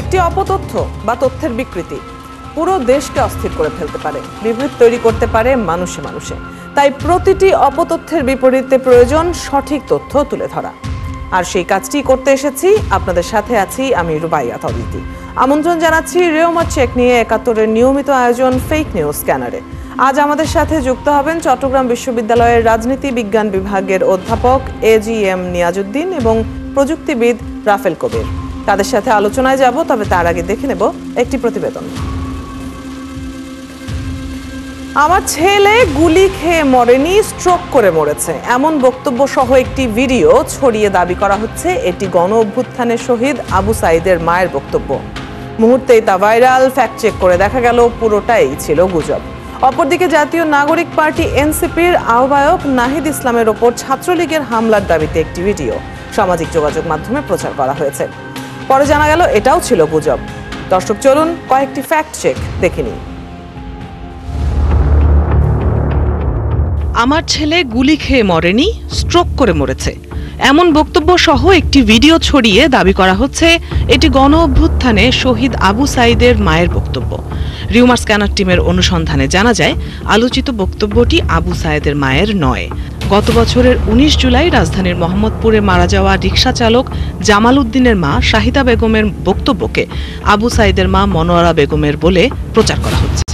একটি অপতথ্য বা তথ্যের বিকৃতি পুরো দেশকে অস্থির করে ফেলতে পারে, বিভেদ তৈরি করতে পারে মানুষে মানুষে। তাই প্রতিটি অপতথ্যের বিপরীতে প্রয়োজন সঠিক তথ্য তুলে ধরা। আর সেই কাজটি করতে এসেছি, আপনাদের সাথে আছি আমি রুবাইয়াত অদিতি। আমন্ত্রণ জানাচ্ছি রেওমা চেক নিয়ে ৭১-এর নিয়মিত আয়োজন ফেক নিউজ স্ক্যানারে। আজ আমাদের সাথে যুক্ত হবেন চট্টগ্রাম বিশ্ববিদ্যালয়ের রাজনীতি বিজ্ঞান বিভাগের অধ্যাপক এজিএম নিয়াজউদ্দিন এবং প্রযুক্তিবিদ রাফেল কবির। তাদের সাথে আলোচনায় যাব, তবে তার আগে দেখে নেব একটি প্রতিবেদন। আমার ছেলে গুলি খেয়ে মরেনি, স্ট্রোক করে মরেছে, এমন বক্তব্য সহ একটি ভিডিও ছড়িয়ে দাবি করা হচ্ছে এটি গণ অভ্যুত্থানের শহীদ আবু সাঈদের মায়ের বক্তব্য। মুহূর্তেই তা ভাইরাল। ফ্যাক্ট চেক করে দেখা গেল পুরোটাই ছিল গুজব। অপরদিকে জাতীয় নাগরিক পার্টি এনসিপির আহ্বায়ক নাহিদ ইসলামের ওপর ছাত্রলীগের হামলার দাবিতে একটি ভিডিও সামাজিক যোগাযোগ মাধ্যমে প্রচার করা হয়েছে। পরে জানা গেল এটাও ছিল গুজব। দর্শক, চলুন কয়েকটি ফ্যাক্ট চেক দেখে নিই। আমার ছেলে গুলি খেয়ে মরেনি, স্ট্রোক করে মরেছে, এমন বক্তব্য সহ একটি ভিডিও ছড়িয়ে দাবি করা হচ্ছে এটি গণ অভ্যুত্থানে শহীদ আবু সাঈদের মায়ের বক্তব্য। রিউমার স্ক্যানার টিমের অনুসন্ধানে জানা যায় আলোচিত বক্তব্যটি আবু সাঈদের মায়ের নয়। গত বছরের ১৯ জুলাই রাজধানীর মোহাম্মদপুরে মারা যাওয়া রিকশা চালক জামাল উদ্দিনের মা শাহিদা বেগমের বক্তব্যকে আবু সাঈদের মা মনোয়ারা বেগমের বলে প্রচার করা হচ্ছে।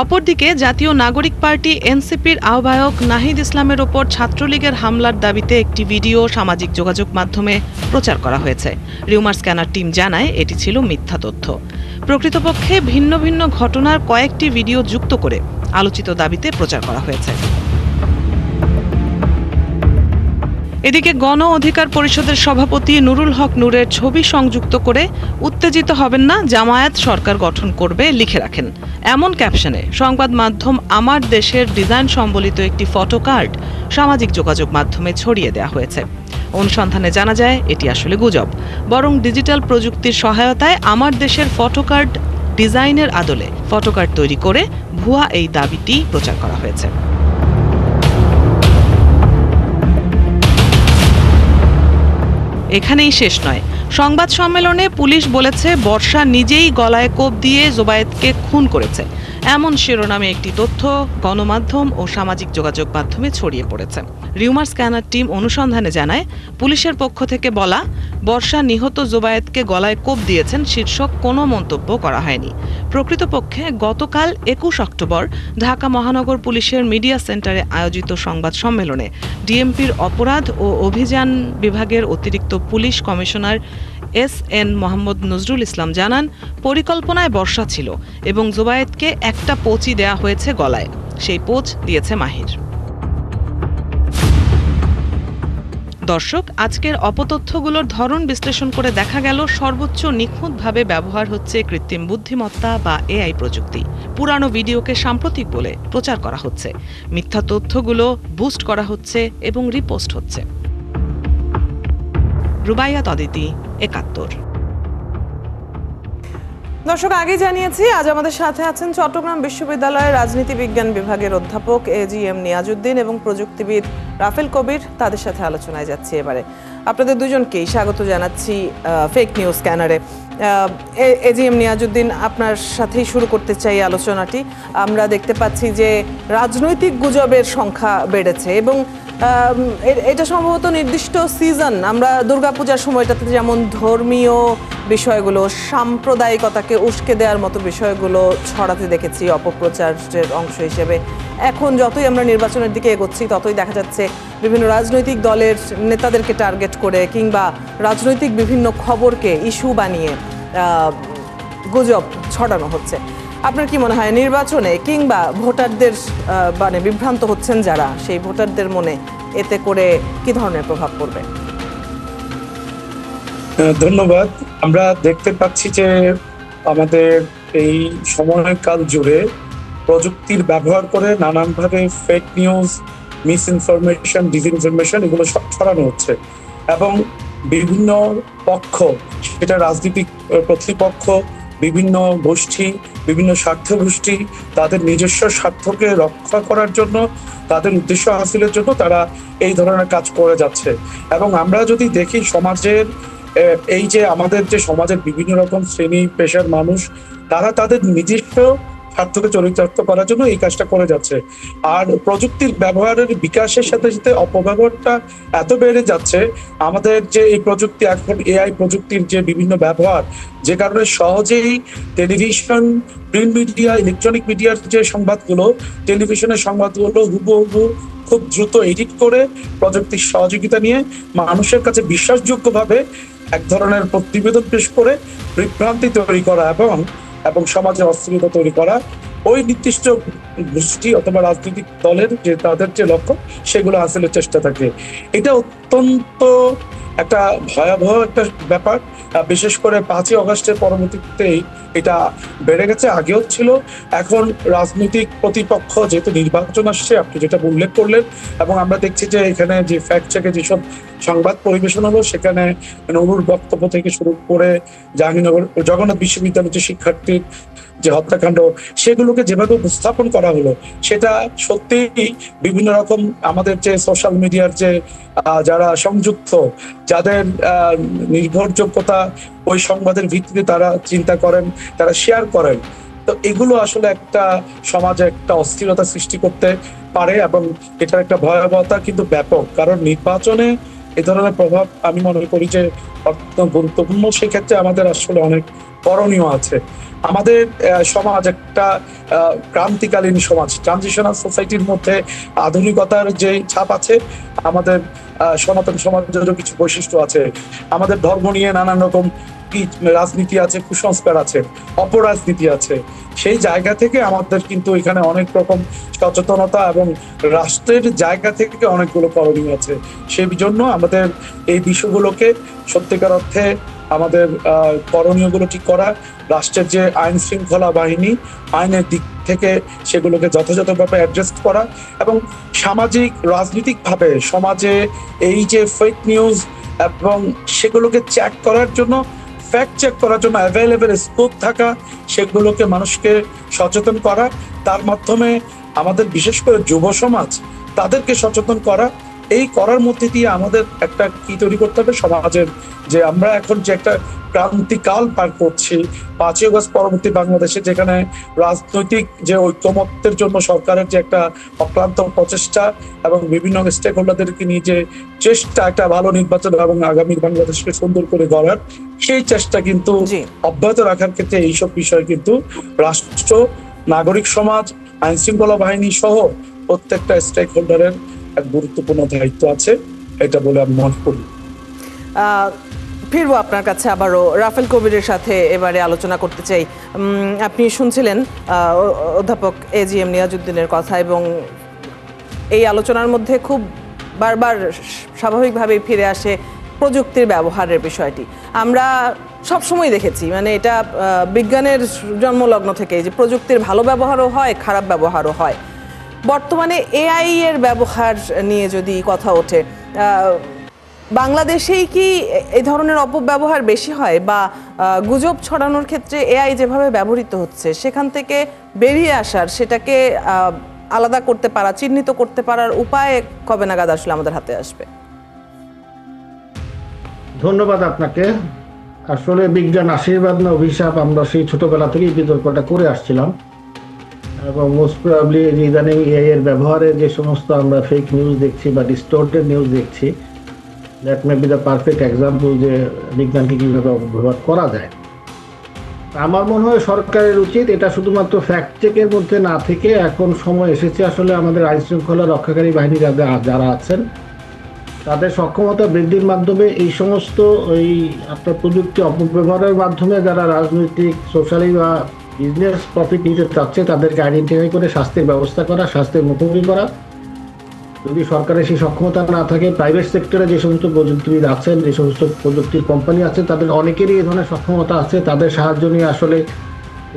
অপরদিকে জাতীয় নাগরিক পার্টি এনসিপির আহ্বায়ক নাহিদ ইসলামের ওপর ছাত্রলীগের হামলার দাবিতে একটি ভিডিও সামাজিক যোগাযোগ মাধ্যমে প্রচার করা হয়েছে। রিউমার স্ক্যানার টিম জানায় এটি ছিল মিথ্যা তথ্য। প্রকৃতপক্ষে ভিন্ন ভিন্ন ঘটনার কয়েকটি ভিডিও যুক্ত করে আলোচিত দাবিতে প্রচার করা হয়েছে। এদিকে গণ অধিকার পরিষদের সভাপতি নুরুল হক নূরের ছবি সংযুক্ত করে উত্তেজিত হবেন না, জামায়াত সরকার গঠন করবে লিখে রাখেন, এমন ক্যাপশনে সংবাদ মাধ্যম আমার দেশের ডিজাইন সম্বলিত একটি ফটো কার্ড সামাজিক যোগাযোগ মাধ্যমে ছড়িয়ে দেওয়া হয়েছে। অনুসন্ধানে জানা যায় এটি আসলে গুজব। বরং ডিজিটাল প্রযুক্তির সহায়তায় আমার দেশের ফটো কার্ড ডিজাইনের আদলে ফটো কার্ড তৈরি করে ভুয়া এই দাবিটি প্রচার করা হয়েছে। এখানেই শেষ নয়। সংবাদ সম্মেলনে পুলিশ বলেছে বর্ষা নিজেই গলায় কোপ দিয়ে জোবায়েতকে খুন করেছে, এমন শিরোনামে একটি তথ্য গণমাধ্যম ও সামাজিক যোগাযোগ মাধ্যমে ছড়িয়ে পড়েছে। রিউমার স্ক্যানার টিম অনুসন্ধানে জানায় পুলিশের পক্ষ থেকে বলা বর্ষা নিহত জোবায়েতকে গলায় কোপ দিয়েছেন শীর্ষক কোনো মন্তব্য করা হয়নি। প্রকৃতপক্ষে গতকাল ২১ অক্টোবর ঢাকা মহানগর পুলিশের মিডিয়া সেন্টারে আয়োজিত সংবাদ সম্মেলনে ডিএমপির অপরাধ ও অভিযান বিভাগের অতিরিক্ত police commissioner S N. Mohammad Nazrul Islam জানান পরিকল্পনায় বর্ষা ছিল এবং জোবায়েতকে একটা পোঁচই দেয়া হয়েছে গলায়, সেই পোঁচ দিয়েছে মাহির। দর্শক, আজকের অপতথ্যগুলোর ধরন বিশ্লেষণ করে দেখা গেল সর্বোচ্চ নিখুঁতভাবে ব্যবহার হচ্ছে কৃত্রিম বুদ্ধিমত্তা বা এআই প্রযুক্তি। পুরানো ভিডিওকে সাম্প্রতিক বলে প্রচার করা হচ্ছে, মিথ্যা তথ্যগুলো বুস্ট করা হচ্ছে এবং রিপোস্ট হচ্ছে। রুবাইয়াত অদিতি, ৭১। দর্শক, আগে জানিয়েছি আজ আমাদের সাথে আছেন চট্টগ্রাম বিশ্ববিদ্যালয়ের রাজনীতি বিজ্ঞান বিভাগের অধ্যাপক এজিএম নিয়াজউদ্দিন এবং প্রযুক্তিবিদ রাফেল কবির। তাদের সাথে আলোচনায় যাচ্ছি। এবারে আপনাদের দুজনকেই স্বাগত জানাচ্ছি ফেক নিউজ স্ক্যানারে। এজিএম নিয়াজউদ্দিন, আপনার সাথেই শুরু করতে চাই আলোচনাটি। আমরা দেখতে পাচ্ছি যে রাজনৈতিক গুজবের সংখ্যা বেড়েছে এবং এটা সম্ভবত নির্দিষ্ট সিজন। আমরা দুর্গাপূজার সময়টাতে যেমন ধর্মীয় বিষয়গুলো, সাম্প্রদায়িকতাকে উস্কে দেওয়ার মতো বিষয়গুলো ছড়াতে দেখেছি অপপ্রচারের অংশ হিসেবে। এখন যতই আমরা নির্বাচনের দিকে এগোচ্ছি ততই দেখা যাচ্ছে বিভিন্ন রাজনৈতিক দলের নেতাদেরকে টার্গেট করে কিংবা রাজনৈতিক বিভিন্ন খবরকে ইস্যু বানিয়ে গুজব ছড়ানো হচ্ছে। আপনার কি মনে হয় নির্বাচনে কিংবা ভোটারদের মানে বিভ্রান্ত হচ্ছেন যারা, সেই ভোটারদের মনে এতে করে কি ধরনের প্রভাব পড়বে? ধন্যবাদ। আমরা দেখতে পাচ্ছি যে আমাদের এই সময়কাল জুড়ে প্রযুক্তির ব্যবহার করে নানানভাবে fake news, miss information, disinformation এগুলো ছড়ানো হচ্ছে এবং বিভিন্ন পক্ষ, সেটা রাজনৈতিক প্রতিপক্ষ, বিভিন্ন গোষ্ঠী বিভিন্ন স্বার্থ গোষ্ঠী তাদের নিজস্ব স্বার্থকে রক্ষা করার জন্য, তাদের উদ্দেশ্য হাসিলের জন্য তারা এই ধরনের কাজ করে যাচ্ছে। এবং আমরা যদি দেখি সমাজের এই যে আমাদের যে সমাজের বিভিন্ন রকম শ্রেণী পেশার মানুষ, তারা তাদের নিজস্ব স্বার্থকে চরিতার্থ করার জন্য এই কাজটা করে যাচ্ছে। আর প্রযুক্তির ব্যবহারের বিকাশের সাথে সাথে অপব্যবহারটা এত বেড়ে যাচ্ছে। আমাদের যে এই প্রযুক্তি, এখন এআই প্রযুক্তির যে বিভিন্ন ব্যবহার, যে কারণে সহজেই টেলিভিশন, প্রিন্ট মিডিয়া, ইলেকট্রনিক মিডিয়ার যে সংবাদগুলো, টেলিভিশনের সংবাদগুলো হুবহু খুব দ্রুত এডিট করে প্রযুক্তির সহযোগিতা নিয়ে মানুষের কাছে বিশ্বাসযোগ্যভাবে এক ধরনের প্রতিবেদন পেশ করে বিভ্রান্তি তৈরি করা এবং সমাজে অস্থিরতা তৈরি করা, ওই নির্দিষ্ট গোষ্ঠী অথবা রাজনৈতিক দলের যে তাদের যে লক্ষ্য সেগুলো হাসিলের চেষ্টা থাকে। এটা অত্যন্ত একটা ভয়াবহ একটা ব্যাপার। বিশেষ করে 5ই অগস্টের পরবর্তীতেই এটা বেড়ে গেছে, আগেও ছিল। এখন রাজনৈতিক প্রতিপক্ষ, যেহেতু নির্বাচন আসছে, আপনি যেটা উল্লেখ করলেন, এবং আমরা দেখছি যে এখানে যে ফ্যাক্ট চেকে যেসব সংবাদ পরিবেশন হলো, সেখানে নুরুর বক্তব্য থেকে শুরু করে জাহাঙ্গীরনগর জগন্নাথ বিশ্ববিদ্যালয়ের যে শিক্ষার্থীর যে হত্যাকাণ্ড, সেগুলোকে যেভাবে উপস্থাপন করা হলো, সেটা সত্যিই বিভিন্ন রকম আমাদের যে সোশ্যাল মিডিয়ার যে যারা সংযুক্ত, যাদের নির্ভরযোগ্যতা ওই সংবাদের ভিত্তিতে তারা চিন্তা করেন, তারা শেয়ার করেন, তো এগুলো আসলে একটা সমাজে একটা অস্থিরতা সৃষ্টি করতে পারে। এবং এটার একটা ভয়াবহতা কিন্তু ব্যাপক, কারণ নির্বাচনে এ ধরনের প্রভাব আমি মনে করি যে অত্যন্ত গুরুত্বপূর্ণ। সেক্ষেত্রে আমাদের আসলে অনেক করণীয় আছে। আমাদের সমাজ একটা ক্রান্তিকালীন সমাজ, ট্রানজিশনাল সোসাইটির মধ্যে আধুনিকতার যে ছাপ আছে, আমাদের সনাতন সমাজেরও কিছু বৈশিষ্ট্য আছে। আমাদের ধর্ম নিয়ে নানান রকম রাজনীতি আছে, কুসংস্কার আছে, অপরাজনীতি আছে। সেই জায়গা থেকে আমাদের কিন্তু এখানে অনেক রকম সচেতনতা এবং রাষ্ট্রের জায়গা থেকে অনেকগুলো করণীয় আছে। সেই জন্য আমাদের এই বিষয়গুলোকে সত্যিকার অর্থে আমাদের করণীয়গুলো ঠিক করা, রাষ্ট্রের যে আইন শৃঙ্খলা বাহিনী, আইনের দিক থেকে সেগুলোকে যথাযথভাবে অ্যাড্রেস করা, এবং সামাজিক রাজনৈতিকভাবে সমাজে এই যে ফেক নিউজ এবং সেগুলোকে চেক করার জন্য, ফ্যাক্ট চেক করার জন্য অ্যাভেলেবেল স্কোপ থাকা, সেগুলোকে মানুষকে সচেতন করা, তার মাধ্যমে আমাদের বিশেষ করে যুব সমাজ তাদেরকে সচেতন করা। এই করার মধ্যে দিয়ে আমাদের একটা কি তৈরি করতে হবে, সমাজের যে আমরা এখন যে একটা ক্রান্তিকাল পার করছি 5ই আগস্ট পরবর্তী বাংলাদেশে, যেখানে রাজনৈতিক যে ঐক্যমত্যের জন্য সরকারের যে একটা অক্লান্ত প্রচেষ্টা এবং বিভিন্ন স্টেক হোল্ডারদেরকে নিয়ে যে চেষ্টা একটা ভালো নির্বাচন এবং আগামী বাংলাদেশকে সুন্দর করে গড়ার, সেই চেষ্টা কিন্তু অব্যাহত রাখার ক্ষেত্রে এইসব বিষয় কিন্তু রাষ্ট্র, নাগরিক সমাজ, আইন শৃঙ্খলা বাহিনী সহ প্রত্যেকটা স্টেক হোল্ডারের এক গুরুত্বপূর্ণ দায়িত্ব আছে, এটা বলে আমি মনে করি। ফিরবো আপনার কাছে আবারও। রাফেল কবিরের সাথে এবারে আলোচনা করতে চাই। আপনি শুনছিলেন অধ্যাপক এজিএম নিয়াজউদ্দিনের কথা, এবং এই আলোচনার মধ্যে খুব বারবার স্বাভাবিকভাবেই ফিরে আসে প্রযুক্তির ব্যবহারের বিষয়টি। আমরা সবসময় দেখেছি, মানে এটা বিজ্ঞানের জন্মলগ্ন থেকে, যে প্রযুক্তির ভালো ব্যবহারও হয়, খারাপ ব্যবহারও হয়। বর্তমানে এআই এর ব্যবহার নিয়ে যদি কথা ওঠে, বাংলাদেশেই কি এই ধরনের অপব্যবহার বেশি হয়, বা গুজব ছড়ানোর ক্ষেত্রে এআই যেভাবে ব্যবহৃত হচ্ছে সেখান থেকে বেরিয়ে আসার, সেটাকে আলাদা করতে পারা, চিহ্নিত করতে পারার উপায় কবে নাগাদ আসলে আমাদের হাতে আসবে? ধন্যবাদ আপনাকে। আসলে বিজ্ঞান আশীর্বাদ না অভিশাপ, আমরা সেই ছোটবেলা থেকেই বিতর্কটা করে আসছিলাম, এবং মোস্ট প্রবাবলি ইদানিং এআই এর ব্যবহারে যে সমস্ত আমরা ফেক নিউজ দেখছি বা ডিস্টোর্টেড নিউজ দেখছি, that may be the perfect example যে বিজ্ঞানকে কীভাবে অপব্যবহার করা যায়। আমার মনে হয় সরকারের উচিত এটা শুধুমাত্র ফ্যাক্ট চেকের মধ্যে না থেকে, এখন সময় এসেছে আসলে আমাদের আইন শৃঙ্খলা রক্ষাকারী বাহিনী যারা আছেন তাদের সক্ষমতা বৃদ্ধির মাধ্যমে এই সমস্ত ওই আপনার প্রযুক্তি অপব্যবহারের মাধ্যমে যারা রাজনৈতিক, সোশ্যালি বা বিজনেস প্রফিট নিতে চাচ্ছে তাদেরকে আইডেন্টিফাই করে শাস্তির ব্যবস্থা করা, শাস্তির মুখোমুখি করা। যদি সরকারের সেই সক্ষমতা না থাকে, প্রাইভেট সেক্টরে যে সমস্ত প্রযুক্তিবিদ আছেন, যে সমস্ত প্রযুক্তির কোম্পানি আছে, তাদের অনেকেরই এই ধরনের সক্ষমতা আছে। তাদের সাহায্য নিয়ে আসলে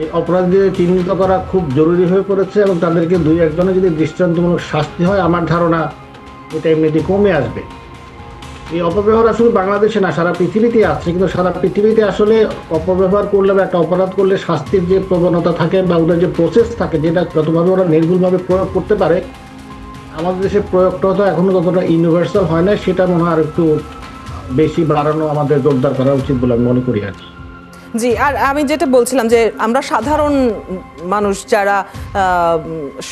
এই অপরাধীদের চিহ্নিত করা খুব জরুরি হয়ে পড়েছে, এবং তাদেরকে 2-1 জনের যদি দৃষ্টান্তমূলক শাস্তি হয়, আমার ধারণা এটা এমনিতে কমে আসবে। এই অপব্যবহার আসলে বাংলাদেশে না, সারা পৃথিবীতে আছে, কিন্তু সারা পৃথিবীতে আসলে অপব্যবহার করলে বা একটা অপরাধ করলে শাস্তির যে প্রবণতা থাকে বা ওদের যে প্রসেস থাকে, যেটা যতভাবে ওরা নির্ভুলভাবে প্রয়োগ করতে পারে, আমাদের দেশে প্রয়োগটা হয়তো এখনো ততটা ইউনিভার্সাল হয় না। সেটা মনে হয় আর একটু বেশি বাড়ানো আমাদের জোরদার করা উচিত বলে আমি মনে করি আর কি। জি, আর আমি যেটা বলছিলাম যে আমরা সাধারণ মানুষ যারা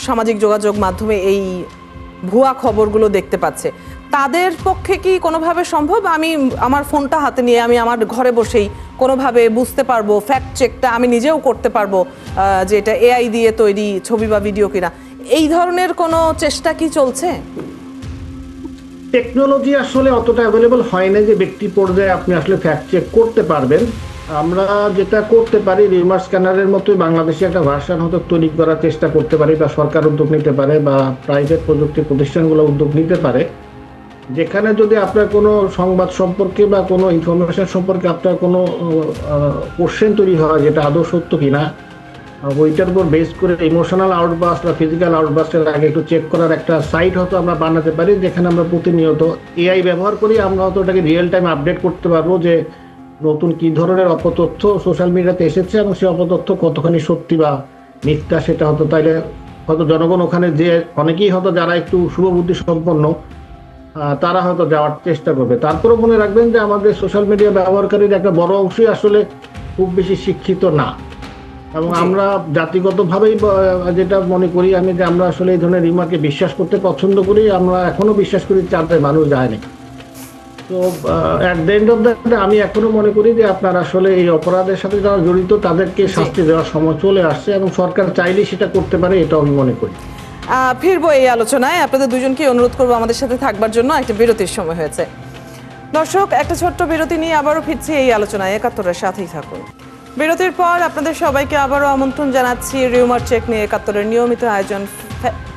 সামাজিক যোগাযোগ মাধ্যমে এই ভুয়া খবরগুলো দেখতে পাচ্ছে, তাদের পক্ষে কি কোনোভাবে সম্ভব আমি আমার ফোনটা হাতে নিয়ে আমি আমার ঘরে বসেই কোনোভাবে বুঝতে পারবো, ফ্যাক্ট চেকটা আমি নিজেও করতে পারবো যে এটা এআই দিয়ে তৈরি ছবি বা ভিডিও কিনা? এই ধরনের কোনো চেষ্টা কি চলছে? টেকনোলজি আসলে অতটা অ্যাভেলেবল হয় না যে ব্যক্তি পর্যায়ে আপনি আসলে ফ্যাক্ট চেক করতে পারবেন। আমরা যেটা করতে পারি, রিমার স্ক্যানারের মতোই বাংলাদেশে একটা ভার্সন হয়তো তৈরি করার চেষ্টা করতে পারি, বা সরকার উদ্যোগ নিতে পারে বা প্রাইভেট প্রযুক্তি প্রতিষ্ঠানগুলো উদ্যোগ নিতে পারে, যেখানে যদি আপনার কোনো সংবাদ সম্পর্কে বা কোনো ইনফরমেশন সম্পর্কে আপনার কোনো কোশ্চেন তৈরি হয় যেটা আদৌ সত্য কিনা, ওইটার উপর বেস করে ইমোশনাল আউটবাস্ট বা ফিজিক্যাল আউটবাস্টের আগে একটু চেক করার একটা সাইট হয়তো আমরা বানাতে পারি, যেখানে আমরা প্রতিনিয়ত এআই ব্যবহার করি আমরা হয়তো ওটাকে রিয়েল টাইম আপডেট করতে পারবো যে নতুন কি ধরনের অপতথ্য সোশ্যাল মিডিয়াতে এসেছে এবং সেই অপতথ্য কতখানি সত্যি বা মিথ্যা সেটা হয়তো, তাইলে হয়তো জনগণ ওখানে যে অনেকেই হয়তো যারা একটু শুভবুদ্ধি সম্পন্ন তারা হয়তো যাওয়ার চেষ্টা করবে। তারপরেও মনে রাখবেন যে আমাদের সোশ্যাল মিডিয়া ব্যবহারকারীর একটা বড় অংশই আসলে খুব বেশি শিক্ষিত না, এবং আমরা জাতিগতভাবেই যেটা মনে করি আমি, যে আমরা আসলে এই ধরনের রিমার্কে বিশ্বাস করতে পছন্দ করি। আমরা এখনো বিশ্বাস করি চাঁদে মানুষ যায়নি। তো at the end of the day আমি এখনো মনে করি যে আপনার আসলে এই অপরাধের সাথে যারা জড়িত তাদেরকে শাস্তি দেওয়ার সময় চলে আসছে, এবং সরকার চাইলেই সেটা করতে পারে, এটাও আমি মনে করি। ফিরবো এই আলোচনায়। আপনাদের দুজনকে অনুরোধ করবো আমাদের সাথে থাকবার জন্য। একটা বিরতির সময় হয়েছে। দর্শক, একটা ছোট্ট বিরতি নিয়ে আবারও ফিরছি এই আলোচনায়। ৭১-এর সাথেই থাকুন। বিরতির পর আপনাদের সবাইকে আবারও আমন্ত্রণ জানাচ্ছি রিউমার চেক নিয়ে ৭১-এর নিয়মিত আয়োজন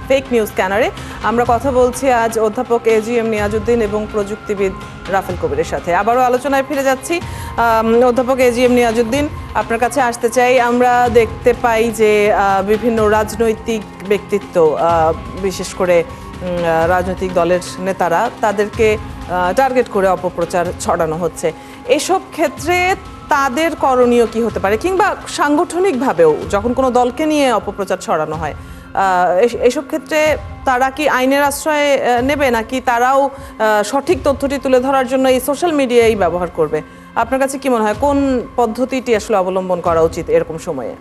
ফেক নিউজ স্ক্যানারে। আমরা কথা বলছি আজ অধ্যাপক এজিএম নিয়াজউদ্দিন এবং প্রযুক্তিবিদ রাফেল কবিরের সাথে। আবারও আলোচনায় ফিরে যাচ্ছি। অধ্যাপক এজিএম নিয়াজউদ্দিন, আপনার কাছে আসতে চাই। আমরা দেখতে পাই যে বিভিন্ন রাজনৈতিক ব্যক্তিত্ব, বিশেষ করে রাজনৈতিক দলের নেতারা, তাদেরকে টার্গেট করে অপপ্রচার ছড়ানো হচ্ছে। এসব ক্ষেত্রে তাদের করণীয় কি হতে পারে, কিংবা সাংগঠনিকভাবেও যখন কোনো দলকে নিয়ে অপপ্রচার ছড়ানো হয়, এসব ক্ষেত্রে তারা কি আইনের আশ্রয় নেবে, নাকি তারাও সঠিক তথ্যটি তুলে ধরার জন্য এই সোশ্যাল মিডিয়াই ব্যবহার করবে? আপনার কাছে কি মনে হয় কোন পদ্ধতিটি আসলে অবলম্বন করা উচিত এরকম সময়ে?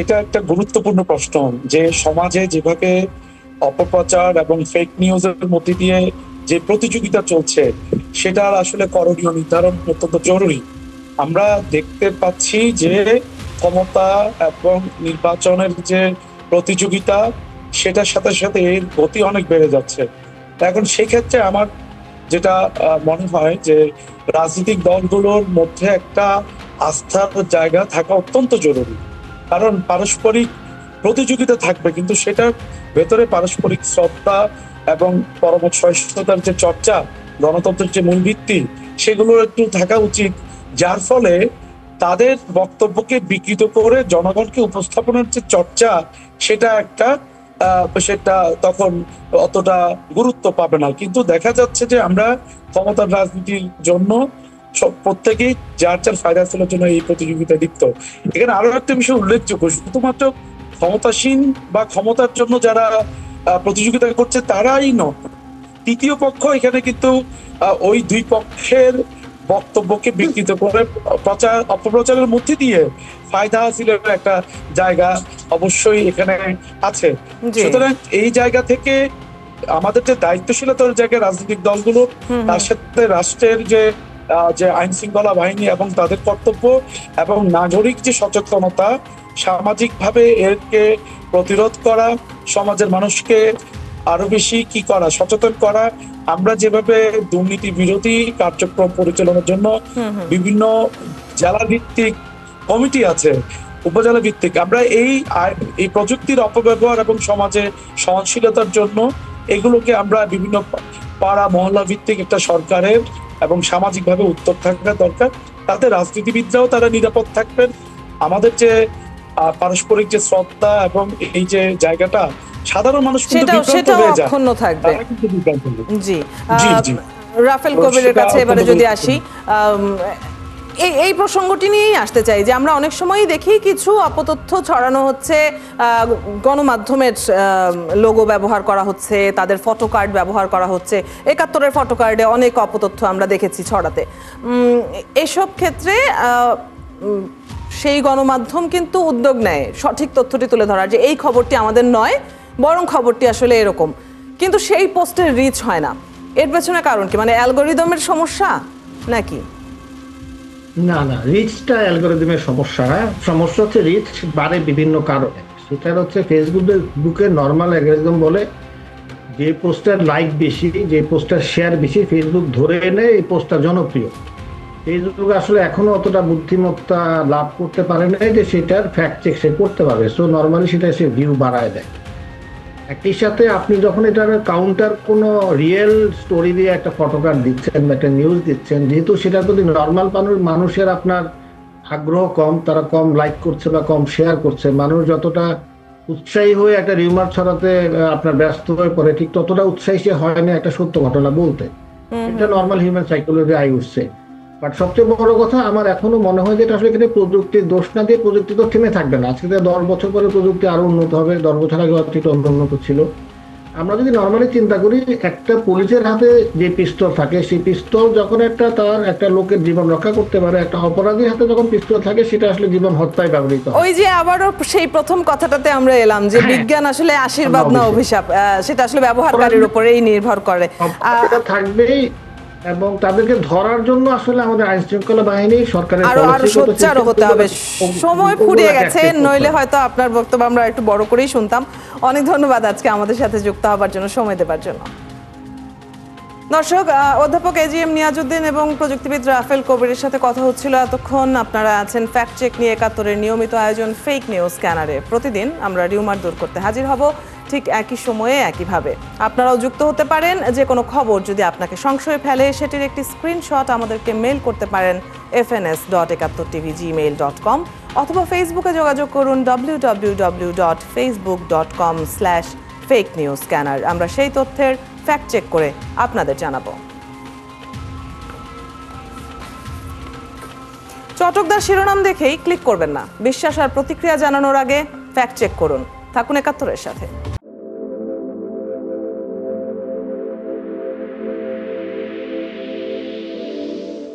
এটা একটা গুরুত্বপূর্ণ প্রশ্ন, যে সমাজে যেভাবে অপপ্রচার এবং ফেক নিউজের মধ্যে দিয়ে যে প্রতিযোগিতা চলছে, সেটার আসলে করণীয় নির্ধারণ অত্যন্ত জরুরি। আমরা দেখতে পাচ্ছি যে ক্ষমতা এবং নির্বাচনের যে প্রতিযোগিতা, সেটার সাথে সাথে এর গতি অনেক বেড়ে যাচ্ছে। এখন সেক্ষেত্রে আমার যেটা মনে হয় যে রাজনৈতিক দলগুলোর মধ্যে একটা আস্থার জায়গা থাকা অত্যন্ত জরুরি। কারণ পারস্পরিক প্রতিযোগিতা থাকবে, কিন্তু সেটার ভেতরে পারস্পরিক শ্রদ্ধা এবং পরমসহিষ্ণুতার যে চর্চা, গণতন্ত্রের যে মূল ভিত্তি, সেগুলো একটু থাকা উচিত, যার ফলে তাদের বক্তব্যকে বিকৃত করে জনগণকে উপস্থাপনের যে চর্চা, সেটা তখন অতটা গুরুত্ব পাবে না। কিন্তু দেখা যাচ্ছে যে আমরা ক্ষমতার রাজনীতির জন্য প্রত্যেকেই যার যার ফায়দা হাসিলের জন্য এই প্রতিযোগিতায় লিপ্ত। এখানে আরো একটা বিষয় উল্লেখযোগ্য, শুধুমাত্র ক্ষমতাসীন বা ক্ষমতার জন্য যারা প্রতিযোগিতা করছে তারাই নয়, তৃতীয় পক্ষ এখানে কিন্তু ওই দুই পক্ষের বক্তব্যকে বিকৃত করে অপপ্রচারের মধ্যে দিয়ে ফায়দা হাসিলের একটা জায়গা অবশ্যই এখানে আছে। সুতরাং এই জায়গা থেকে আমাদের যে দায়িত্বশীলতার জায়গায় রাজনৈতিক দলগুলো, তার সাথে রাষ্ট্রের যে আইন শৃঙ্খলা বাহিনী এবং তাদের কর্তব্য, এবং নাগরিক যে সচেতনতা, সামাজিকভাবে এরকে প্রতিরোধ করা, সমাজের মানুষকে আরো বেশি কি করা, সচেতন করা। আমরা যেভাবে দুর্নীতি বিরোধী কার্যক্রম পরিচালনার জন্য বিভিন্ন জেলা ভিত্তিক কমিটি আছে, উপজেলা ভিত্তিক, আমরা এই প্রযুক্তির অপব্যবহার এবং সমাজে সহনশীলতার জন্য এগুলোকে আমরা বিভিন্ন পাড়া মহল্লা ভিত্তিক একটা সরকারের এবং সামাজিকভাবে উদ্যোগ থাকা দরকার। তাতে রাজনীতিবিদরাও তারা নিরাপদ থাকবেন। আমাদের যে পারস্পরিক যে শ্রদ্ধা এবং এই যে জায়গাটা, সাধারণ মানুষ কিন্তু বিভ্রান্ত সেটাও হয়ে যায়, অক্ষুণ্ণ থাকবে। তারা কিন্তু বিভ্রান্ত হয়। জি জি, জি। রাফেল তো কবিরের সেটা কাছে এবারে অত্যন্ত যদি গুরুত্বপূর্ণ। আসি, এই প্রসঙ্গটি নিয়েই আসতে চাই যে আমরা অনেক সময়ই দেখি কিছু অপতথ্য ছড়ানো হচ্ছে, গণমাধ্যমের লোগো ব্যবহার করা হচ্ছে, তাদের ফটো কার্ড ব্যবহার করা হচ্ছে। ৭১-এর ফটো কার্ডে অনেক অপতথ্য আমরা দেখেছি ছড়াতে। এসব ক্ষেত্রে সেই গণমাধ্যম কিন্তু উদ্যোগ নেয় সঠিক তথ্যটি তুলে ধরার, যে এই খবরটি আমাদের নয়, বরং খবরটি আসলে এরকম, কিন্তু সেই পোস্টের রিচ হয় না। এর পেছনে কারণ কি? মানে অ্যালগোরিদমের সমস্যা নাকি? না না, রিচটা অ্যালগোরিদমের সমস্যা না, সমস্যা হচ্ছে রিচ বাড়ে বিভিন্ন কারণে। সেটা হচ্ছে ফেসবুকের নর্মাল অ্যালগোরিদম বলে যে পোস্টার লাইক বেশি, যে পোস্টার শেয়ার বেশি, ফেসবুক ধরে এনে এই পোস্টটা জনপ্রিয়। ফেসবুক আসলে এখনো অতটা বুদ্ধিমত্তা লাভ করতে পারে নাই যে সেটার ফ্যাক্ট চেক সে করতে পারবে, সো নর্মালি সেটা সে ভিউ বাড়ায় দেয়। একই সাথে আপনি যখন এটার কাউন্টার কোনো রিয়েল স্টোরি দিয়ে একটা ফটোকার্ড দিচ্ছেন বা একটা নিউজ দিচ্ছেন, যেহেতু সেটার প্রতি নর্মাল মানুষের আপনার আগ্রহ কম, তারা কম লাইক করছে বা কম শেয়ার করছে, মানুষ যতটা উৎসাহী হয়ে একটা রিউমার ছড়াতে আপনার ব্যস্ত হয়ে পড়ে, ঠিক ততটা উৎসাহী সে হয়নি একটা সত্য ঘটনা বলতে। এটা নর্মাল হিউম্যান সাইকোলজি আই উঠছে। বাট সবচেয়ে বড় কথা আমার এখনো মনে হয় যে এটা আসলে এখানে প্রযুক্তির দোষ না দিয়ে, প্রযুক্তি তো থেমে থাকবে না। আজকে 10 বছর পরে প্রযুক্তি আরো উন্নত হবে, 10 বছর আগে হয়তো এটা উন্নত ছিল। আমরা যদি নর্মালি চিন্তা করি, একটা পুলিশের হাতে যে পিস্তল থাকে, সেই পিস্তল যখন তার একটা লোকের জীবন রক্ষা করতে পারে, একটা অপরাধীর হাতে যখন পিস্তল থাকে সেটা আসলে জীবন হত্যায় ব্যবহৃত হয়। ওই যে আবারও সেই প্রথম কথাটাতে আমরা এলাম যে বিজ্ঞান আসলে আশীর্বাদ না অভিশাপ, সেটা আসলে ব্যবহারকারীর উপরেই নির্ভর করে। এটা থাকবেই, এবং তাদেরকে ধরার জন্য আসলে আমাদের আইন শৃঙ্খলা বাহিনী, সরকারের আরো সোচ্চার হতে হবে। সময় ফুরিয়ে গেছে, নইলে হয়তো আপনার বক্তব্য আমরা একটু বড় করেই শুনতাম। অনেক ধন্যবাদ আজকে আমাদের সাথে যুক্ত হবার জন্য, সময় দেবার জন্য। দর্শক, অধ্যাপক এজিএম নিয়াজউদ্দিন এবং প্রযুক্তিবিদ রাফেল কবিরের সাথে কথা হচ্ছিল এতক্ষণ। আপনারা আছেন ফ্যাক্ট চেক নিয়ে ৭১-এর নিয়মিত আয়োজন ফেক নিউজ স্ক্যানারে। প্রতিদিন আমরা রিউমার দূর করতে হাজির হব, ঠিক একই সময়ে একইভাবে। আপনারাও যুক্ত হতে পারেন। যে কোনো খবর যদি আপনাকে সংশয়ে ফেলে, সেটির একটি স্ক্রিনশট আমাদেরকে মেল করতে পারেন fns.71tv@gmail.com, অথবা ফেসবুকে যোগাযোগ করুন www.facebook.com/fakenewsscanner। আমরা সেই তথ্যের ফ্যাক্ট চেক করে আপনাদের জানাবো। চটকদার শিরোনাম দেখেই ক্লিক করবেন না। বিশ্বাস আর প্রতিক্রিয়া জানানোর আগে ফ্যাক্ট চেক করুন। থাকুন ৭১-এর সাথে।